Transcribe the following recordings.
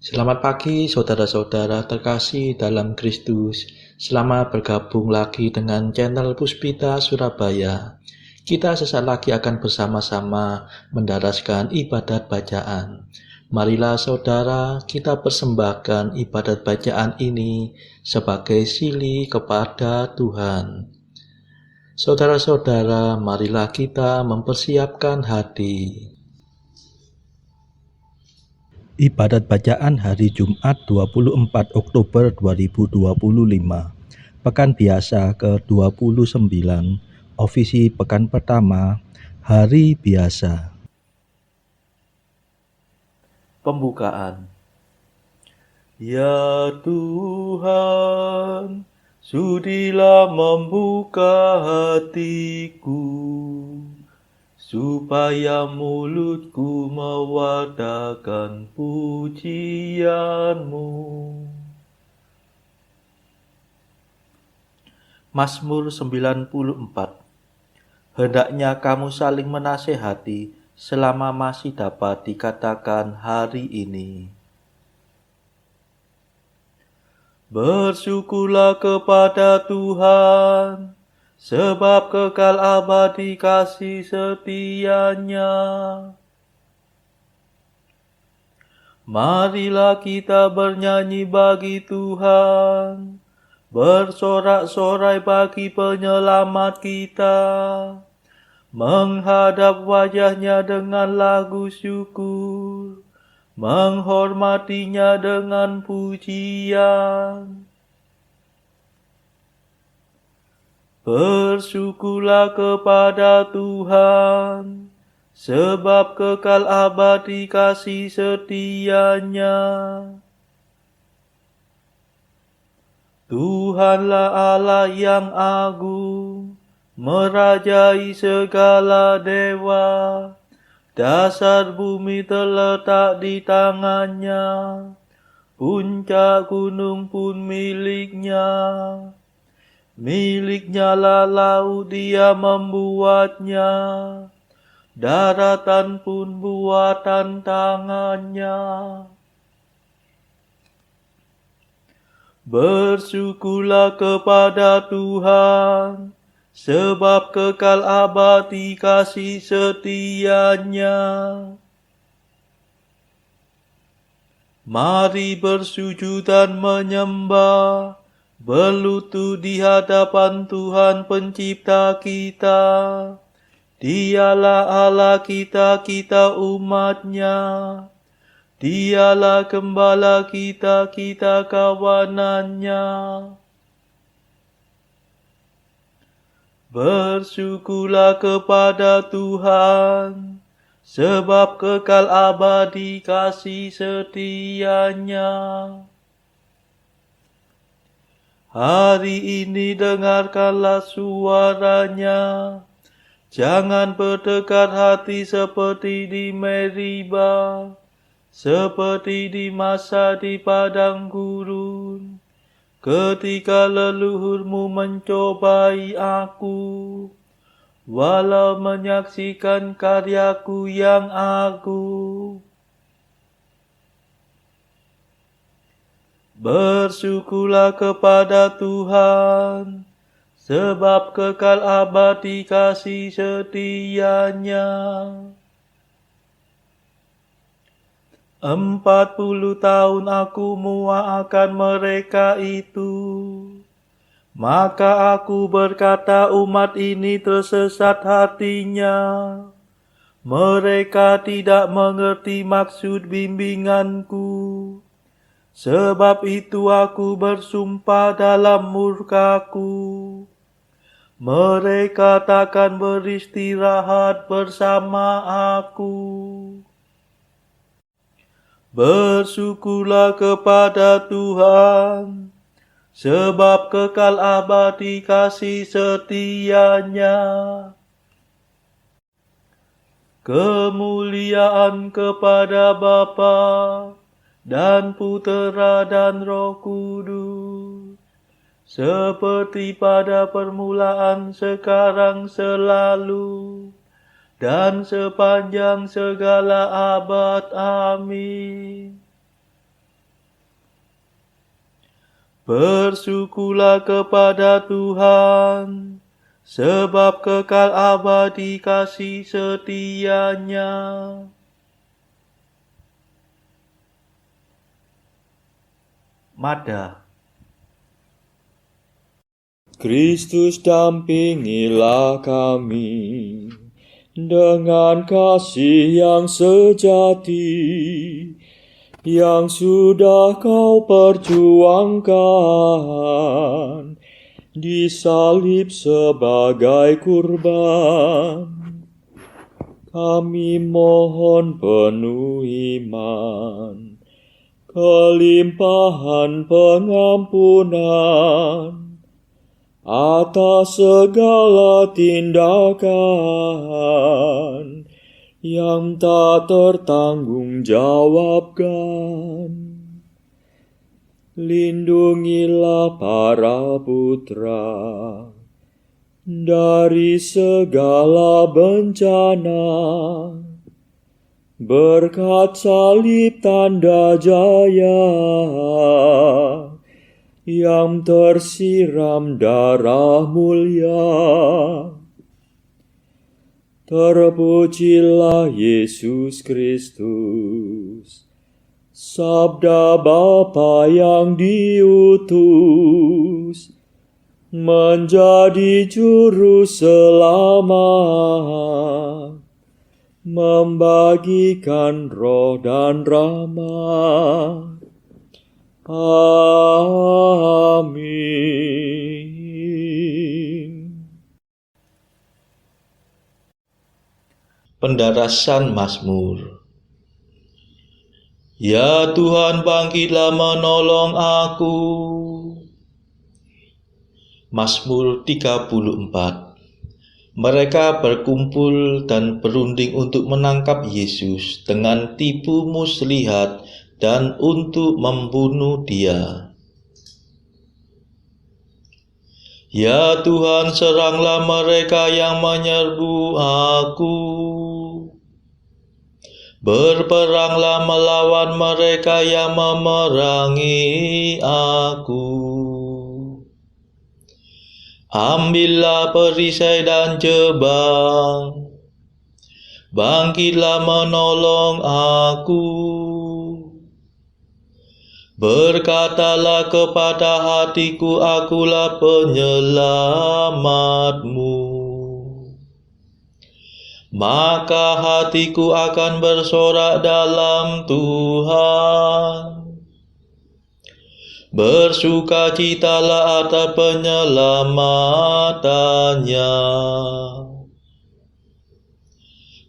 Selamat pagi saudara-saudara terkasih dalam Kristus. Selamat bergabung lagi dengan channel Puspita Surabaya. Kita sesaat lagi akan bersama-sama mendaraskan ibadat bacaan. Marilah saudara, kita persembahkan ibadat bacaan ini sebagai sili kepada Tuhan. Saudara-saudara, marilah kita mempersiapkan hati. Ibadat bacaan hari Jumat 24 Oktober 2025. Pekan biasa ke-29, ofisi pekan pertama, hari biasa. Pembukaan. Ya Tuhan, sudilah membuka hatiku, supaya mulutku mewartakan pujian-Mu. Mazmur 94. Hendaknya kamu saling menasehati selama masih dapat dikatakan hari ini. Bersyukurlah kepada Tuhan, sebab kekal abadi kasih setia-Nya. Marilah kita bernyanyi bagi Tuhan, bersorak-sorai bagi penyelamat kita, menghadap wajah-Nya dengan lagu syukur, menghormati-Nya dengan pujian. Bersyukurlah kepada Tuhan, sebab kekal abadi kasih setia-Nya. Tuhanlah Allah yang agung, merajai segala dewa. Dasar bumi terletak di tangan-Nya, puncak gunung pun milik-Nya. Milik-Nya lah laut, Dia membuatnya, daratan pun buatan tangan-Nya. Bersyukurlah kepada Tuhan, sebab kekal abadi kasih setia-Nya. Mari bersujud dan menyembah, berlutut di hadapan Tuhan pencipta kita. Dialah Allah kita, kita umat-Nya. Dialah gembala kita, kita kawanan-Nya. Bersyukurlah kepada Tuhan, sebab kekal abadi kasih setia-Nya. Hari ini dengarkanlah suara-Nya. Jangan bertekad hati seperti di Meriba, seperti di masa di padang gurun, ketika leluhurmu mencobai aku, walau menyaksikan karyaku yang agung. Bersyukurlah kepada Tuhan, sebab kekal abadi kasih setia-Nya. 40 tahun aku muak akan mereka itu. Maka aku berkata, umat ini tersesat hatinya. Mereka tidak mengerti maksud bimbinganku. Sebab itu aku bersumpah dalam murkaku, mereka takkan beristirahat bersama aku. Bersyukurlah kepada Tuhan, sebab kekal abadi kasih setia-Nya. Kemuliaan kepada Bapa dan Putera dan Roh Kudus, seperti pada permulaan, sekarang, selalu, dan sepanjang segala abad. Amin. Bersyukurlah kepada Tuhan, sebab kekal abadi kasih setia-Nya. Mada. Kristus dampingilah kami dengan kasih yang sejati, yang sudah Kau perjuangkan, disalib sebagai kurban. Kami mohon penuh iman, kelimpahan pengampunan atas segala tindakan yang tak tertanggungjawabkan. Lindungilah para putra dari segala bencana, berkat salib tanda jaya yang tersiram darah mulia. Terpujilah Yesus Kristus, Sabda Bapa yang diutus menjadi juru selamat, membagikan roh dan rahmat. Amin. Pendarasan Mazmur. Ya Tuhan, bangkitlah menolong aku. Mazmur 34. Mereka berkumpul dan berunding untuk menangkap Yesus dengan tipu muslihat dan untuk membunuh Dia. Ya Tuhan, seranglah mereka yang menyerbu aku. Berperanglah melawan mereka yang memerangi aku. Ambillah perisai dan jebang, bangkitlah menolong aku. Berkatalah kepada hatiku, akulah penyelamatmu. Maka hatiku akan bersorak dalam Tuhan. Bersukacitalah atas penyelamatannya.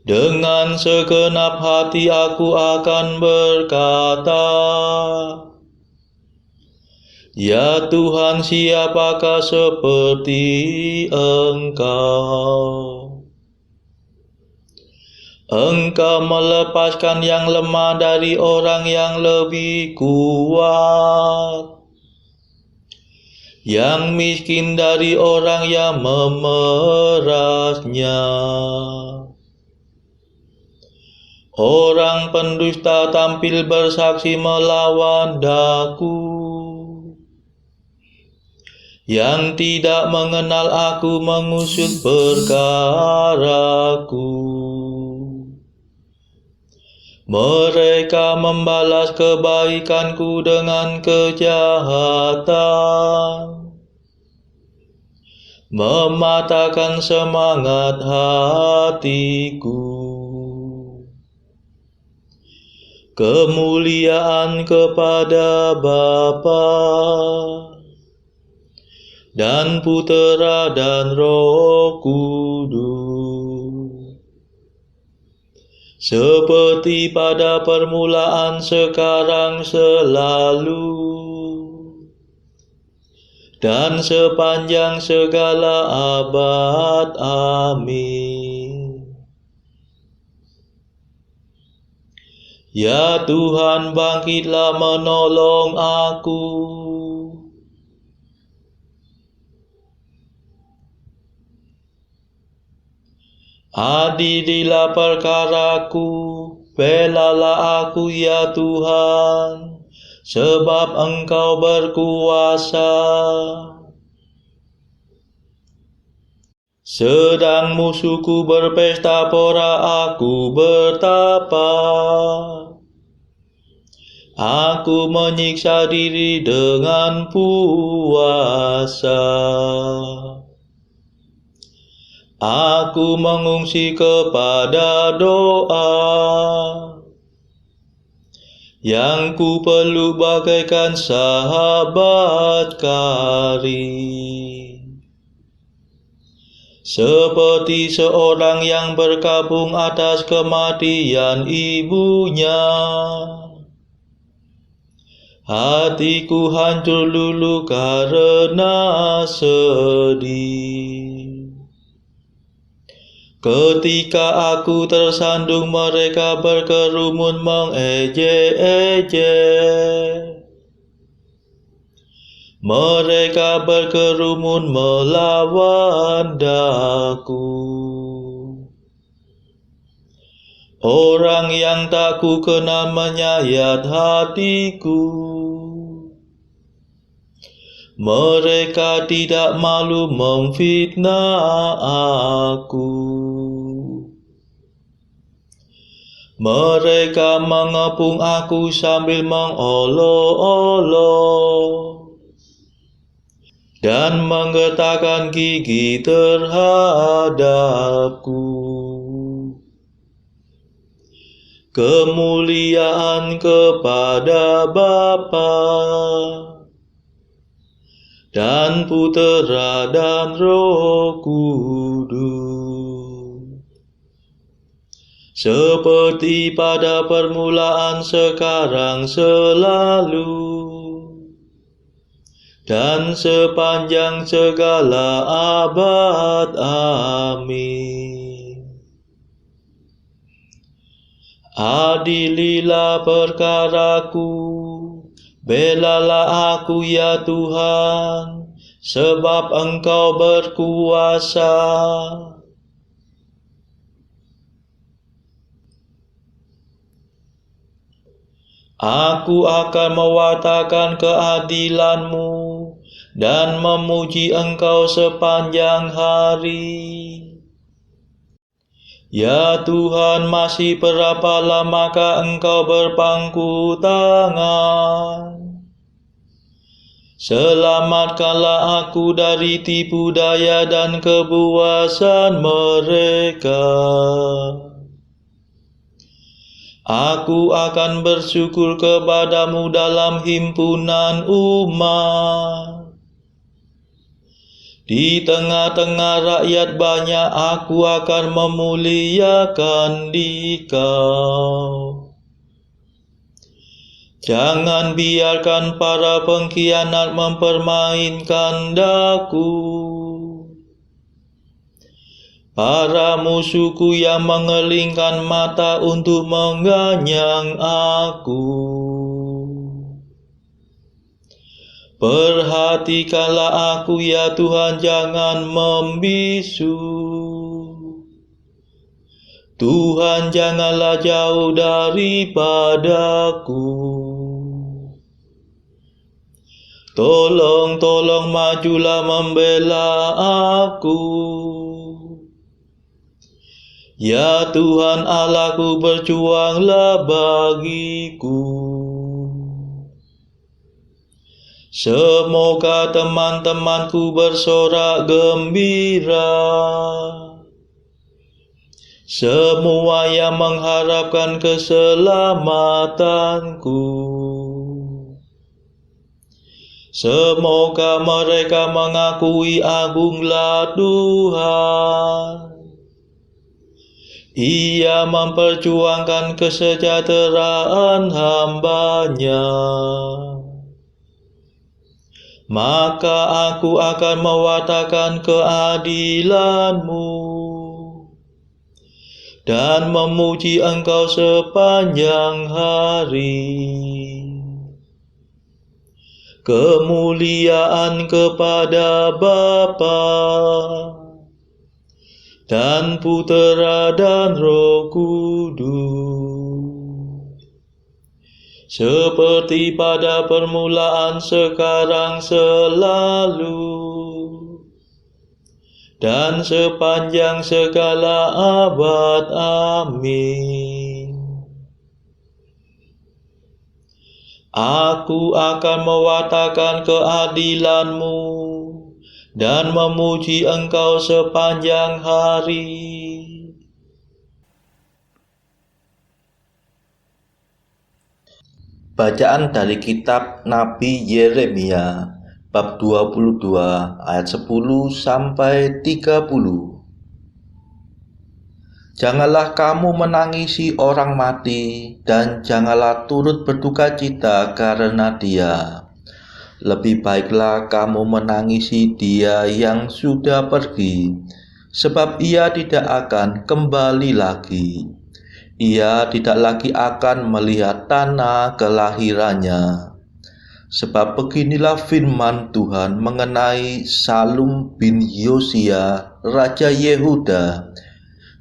Dengan segenap hati aku akan berkata, Ya Tuhan, siapakah seperti Engkau? Engkau melepaskan yang lemah dari orang yang lebih kuat, yang miskin dari orang yang memerasnya. Orang pendusta tampil bersaksi melawan daku, yang tidak mengenal aku mengusut perkaraku. Mereka membalas kebaikanku dengan kejahatan, mematahkan semangat hatiku. Kemuliaan kepada Bapa dan Putera dan Roh Kudus, seperti pada permulaan, sekarang, selalu, dan sepanjang segala abad. Amin. Ya Tuhan, bangkitlah menolong aku. Adililah perkaraku, belalah aku ya Tuhan, sebab Engkau berkuasa. Sedang musuhku berpesta pora, aku bertapa. Aku menyiksa diri dengan puasa. Aku mengungsi kepada doa, yang ku peluk bagaikan sahabat karib. Seperti seorang yang berkabung atas kematian ibunya, hatiku hancur lulu karena sedih. Ketika aku tersandung, mereka berkerumun mengejek-ejek. Mereka berkerumun melawan daku. Orang yang tak ku kenal menyayat hatiku. Mereka tidak malu memfitnah aku. Mereka mengepung aku sambil mengolok-olok dan menggetarkan gigi terhadapku. Kemuliaan kepada Bapa dan Putera dan Roh Kudus, seperti pada permulaan, sekarang, selalu, dan sepanjang segala abad. Amin. Adililah perkaraku, belalah aku ya Tuhan, sebab Engkau berkuasa. Aku akan mewartakan keadilan-Mu dan memuji Engkau sepanjang hari. Ya Tuhan, masih berapa lamakah Engkau berpangku tangan? Selamatkanlah aku dari tipu daya dan kebuasan mereka. Aku akan bersyukur kepada-Mu dalam himpunan umat. Di tengah-tengah rakyat banyak, aku akan memuliakan Dikau. Jangan biarkan para pengkhianat mempermainkan daku. Para musuhku yang mengelingkan mata untuk mengganyang aku. Perhatikanlah aku ya Tuhan, jangan membisu. Tuhan, janganlah jauh daripadaku. Tolong majulah membela aku. Ya Tuhan Allahku, berjuanglah bagiku. Semoga teman-temanku bersorak gembira. Semua yang mengharapkan keselamatanku. Semoga mereka mengakui agunglah Tuhan. Ia memperjuangkan kesejahteraan hamba-Nya. Maka aku akan mewartakan keadilan-Mu dan memuji Engkau sepanjang hari. Kemuliaan kepada Bapa dan Putera dan Roh Kudus, seperti pada permulaan, sekarang, selalu, dan sepanjang segala abad. Amin. Aku akan mewartakan keadilan-Mu dan memuji Engkau sepanjang hari. Bacaan dari kitab Nabi Yeremia bab 22 ayat 10 sampai 30. Janganlah kamu menangisi orang mati, dan janganlah turut berduka cita karena dia. Lebih baiklah kamu menangisi dia yang sudah pergi, sebab ia tidak akan kembali lagi. Ia tidak lagi akan melihat tanah kelahirannya. Sebab beginilah firman Tuhan mengenai Salum bin Yosia, Raja Yehuda,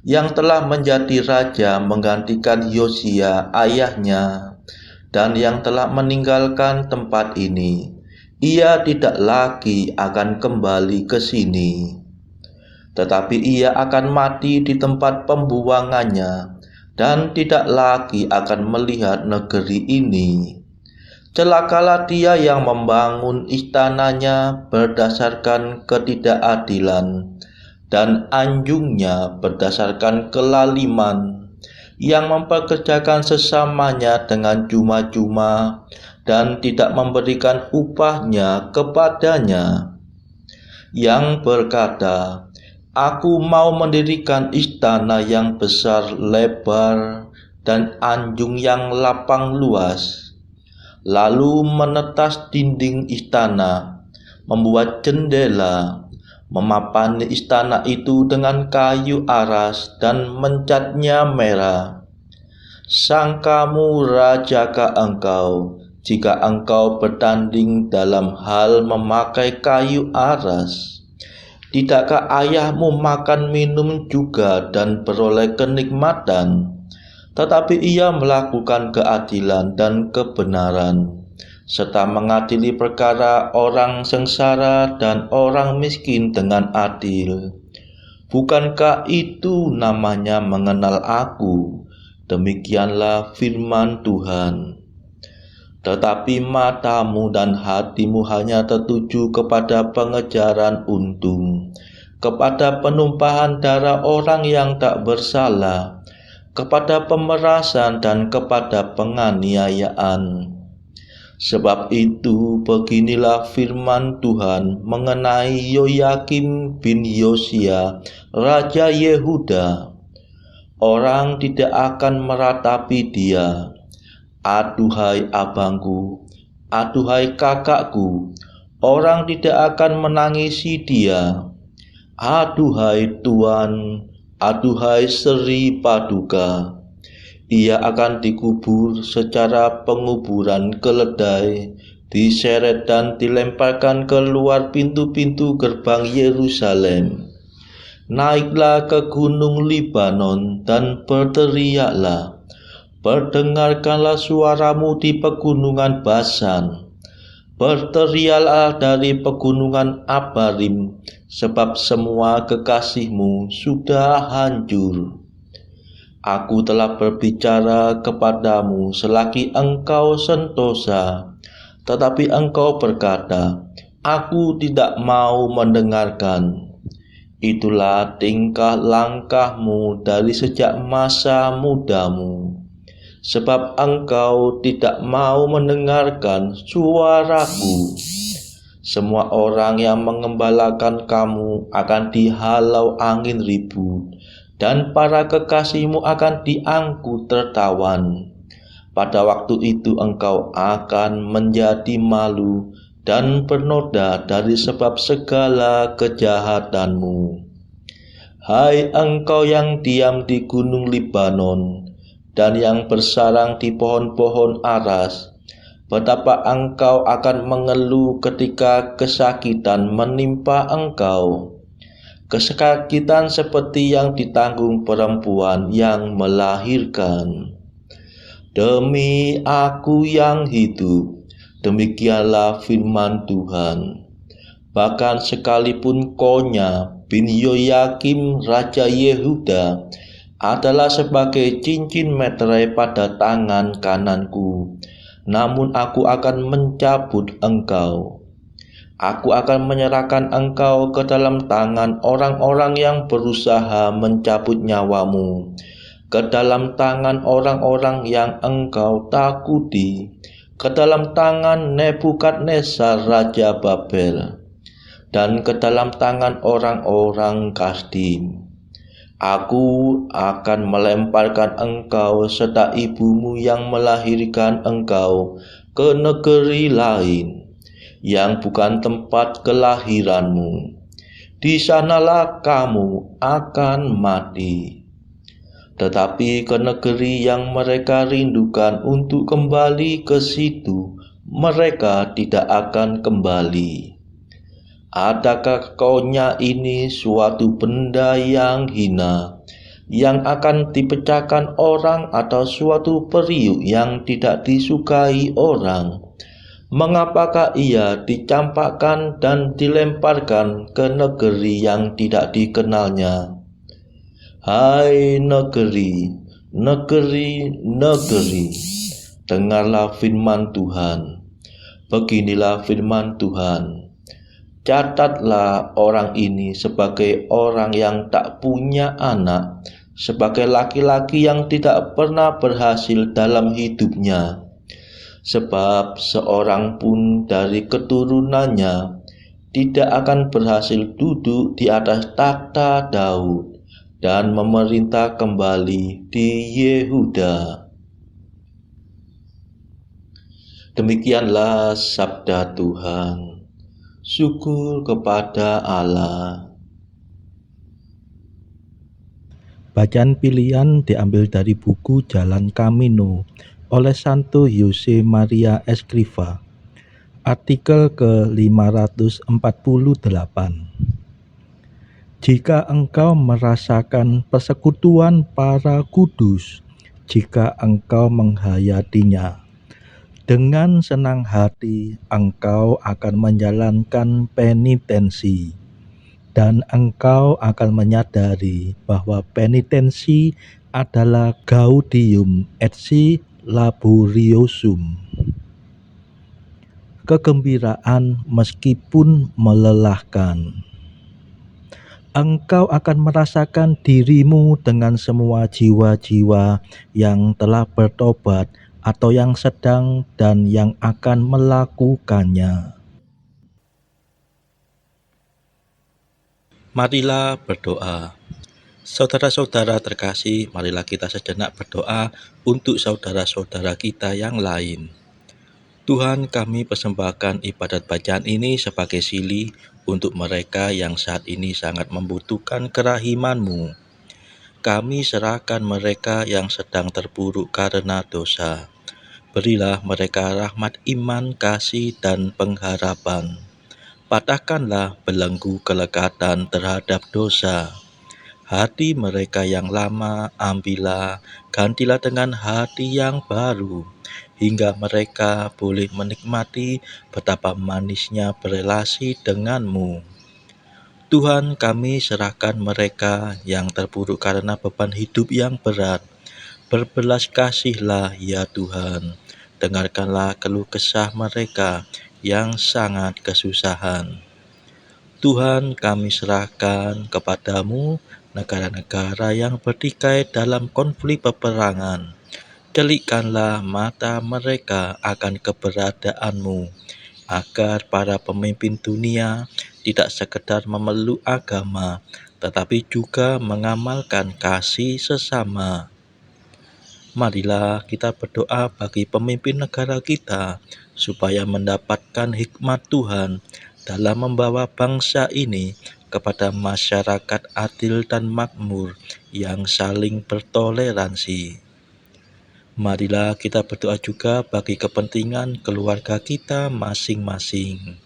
yang telah menjadi raja menggantikan Yosia ayahnya, dan yang telah meninggalkan tempat ini. Ia tidak lagi akan kembali ke sini, tetapi ia akan mati di tempat pembuangannya, dan tidak lagi akan melihat negeri ini. Celakalah dia yang membangun istananya berdasarkan ketidakadilan, dan anjungnya berdasarkan kelaliman, yang mempekerjakan sesamanya dengan cuma-cuma, dan tidak memberikan upahnya kepadanya. Yang berkata, Aku mau mendirikan istana yang besar lebar dan anjung yang lapang luas, lalu menetas dinding istana, membuat jendela, memapani istana itu dengan kayu aras dan mencatnya merah. Sangkamu rajakah engkau, jika engkau bertanding dalam hal memakai kayu aras? Tidakkah ayahmu makan minum juga dan beroleh kenikmatan? Tetapi ia melakukan keadilan dan kebenaran, serta mengadili perkara orang sengsara dan orang miskin dengan adil. Bukankah itu namanya mengenal Aku? Demikianlah firman Tuhan. Tetapi matamu dan hatimu hanya tertuju kepada pengejaran untung, kepada penumpahan darah orang yang tak bersalah, kepada pemerasan dan kepada penganiayaan. Sebab itu beginilah firman Tuhan mengenai Yoyakim bin Yosia, Raja Yehuda. Orang tidak akan meratapi dia. Aduhai abangku, aduhai kakakku, orang tidak akan menangisi dia. Aduhai Tuan, aduhai Sri Paduka, ia akan dikubur secara penguburan keledai, diseret dan dilemparkan keluar pintu-pintu gerbang Yerusalem. Naiklah ke gunung Libanon dan berteriaklah. Berdengarkanlah suaramu di pegunungan Basan. Berteriaklah dari pegunungan Abarim, sebab semua kekasihmu sudah hancur. Aku telah berbicara kepadamu selagi engkau sentosa, tetapi engkau berkata, Aku tidak mau mendengarkan. Itulah tingkah langkahmu dari sejak masa mudamu. Sebab engkau tidak mau mendengarkan suaraku. Semua orang yang mengembalakan kamu akan dihalau angin ribut, dan para kekasihmu akan diangkut tertawan. Pada waktu itu engkau akan menjadi malu dan bernoda dari sebab segala kejahatanmu. Hai engkau yang diam di gunung Libanon, dan yang bersarang di pohon-pohon aras, betapa engkau akan mengeluh ketika kesakitan menimpa engkau. Kesakitan seperti yang ditanggung perempuan yang melahirkan. demi aku yang hidup. Demikianlah firman Tuhan. Bahkan sekalipun Konya bin Yoyakim Raja Yehuda adalah sebagai cincin meterai pada tangan kananku, namun aku akan mencabut engkau. Aku akan menyerahkan engkau ke dalam tangan orang-orang yang berusaha mencabut nyawamu, ke dalam tangan orang-orang yang engkau takuti, ke dalam tangan Nebukadnezar Raja Babel, dan ke dalam tangan orang-orang Kasdim. Aku akan melemparkan engkau serta ibumu yang melahirkan engkau ke negeri lain, yang bukan tempat kelahiranmu. Di sanalah kamu akan mati. Tetapi ke negeri yang mereka rindukan untuk kembali ke situ, mereka tidak akan kembali. Adakah Konya ini suatu benda yang hina, yang akan dipecahkan orang, atau suatu periuk yang tidak disukai orang? Mengapakah ia dicampakkan dan dilemparkan ke negeri yang tidak dikenalnya? Hai negeri, negeri, negeri, dengarlah firman Tuhan. Beginilah firman Tuhan. Catatlah orang ini sebagai orang yang tak punya anak, sebagai laki-laki yang tidak pernah berhasil dalam hidupnya. Sebab seorang pun dari keturunannya tidak akan berhasil duduk di atas takhta Daud dan memerintah kembali di Yehuda. Demikianlah sabda Tuhan. Syukur kepada Allah. Bacaan pilihan diambil dari buku Jalan Camino oleh Santo Jose Maria Escrivá. Artikel ke-548. Jika engkau merasakan persekutuan para kudus, jika engkau menghayatinya, dengan senang hati engkau akan menjalankan penitensi, dan engkau akan menyadari bahwa penitensi adalah gaudium et laboriosum, kegembiraan meskipun melelahkan. Engkau akan merasakan dirimu dengan semua jiwa-jiwa yang telah bertobat atau yang sedang dan yang akan melakukannya. Marilah berdoa. Saudara-saudara terkasih, marilah kita sejenak berdoa untuk saudara-saudara kita yang lain. Tuhan, kami persembahkan ibadat bacaan ini sebagai sili untuk mereka yang saat ini sangat membutuhkan kerahiman-Mu. Kami serahkan mereka yang sedang terpuruk karena dosa. Berilah mereka rahmat iman, kasih, dan pengharapan. Patahkanlah belenggu kelekatan terhadap dosa. Hati mereka yang lama ambillah, gantilah dengan hati yang baru, hingga mereka boleh menikmati betapa manisnya berelasi denganmu. Tuhan, kami serahkan mereka yang terpuruk karena beban hidup yang berat. Berbelas kasihlah ya Tuhan, dengarkanlah keluh kesah mereka yang sangat kesusahan. Tuhan, kami serahkan kepadamu negara-negara yang bertikai dalam konflik peperangan. Celikkanlah mata mereka akan keberadaanmu, agar para pemimpin dunia tidak sekedar memeluk agama, tetapi juga mengamalkan kasih sesama. Marilah kita berdoa bagi pemimpin negara kita, supaya mendapatkan hikmat Tuhan dalam membawa bangsa ini kepada masyarakat adil dan makmur yang saling bertoleransi. Marilah kita berdoa juga bagi kepentingan keluarga kita masing-masing.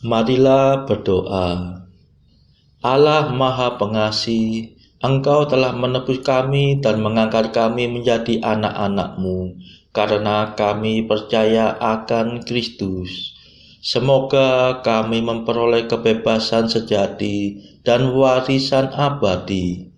Marilah berdoa. Allah Maha Pengasih, Engkau telah menebus kami dan mengangkat kami menjadi anak-anak-Mu, karena kami percaya akan Kristus. Semoga kami memperoleh kebebasan sejati dan warisan abadi.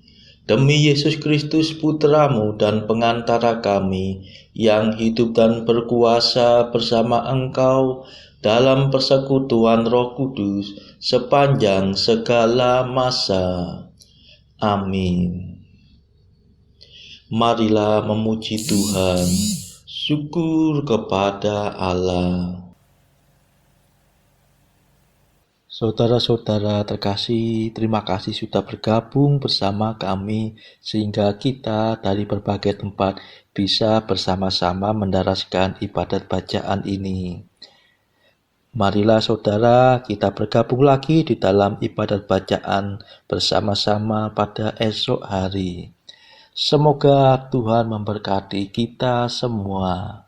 Demi Yesus Kristus Putra-Mu dan pengantara kami, yang hidup dan berkuasa bersama Engkau dalam persekutuan Roh Kudus sepanjang segala masa. Amin. Marilah memuji Tuhan. Syukur kepada Allah. Saudara-saudara terkasih, terima kasih sudah bergabung bersama kami sehingga kita dari berbagai tempat bisa bersama-sama mendaraskan ibadat bacaan ini. Marilah saudara, kita bergabung lagi di dalam ibadat bacaan bersama-sama pada esok hari. Semoga Tuhan memberkati kita semua.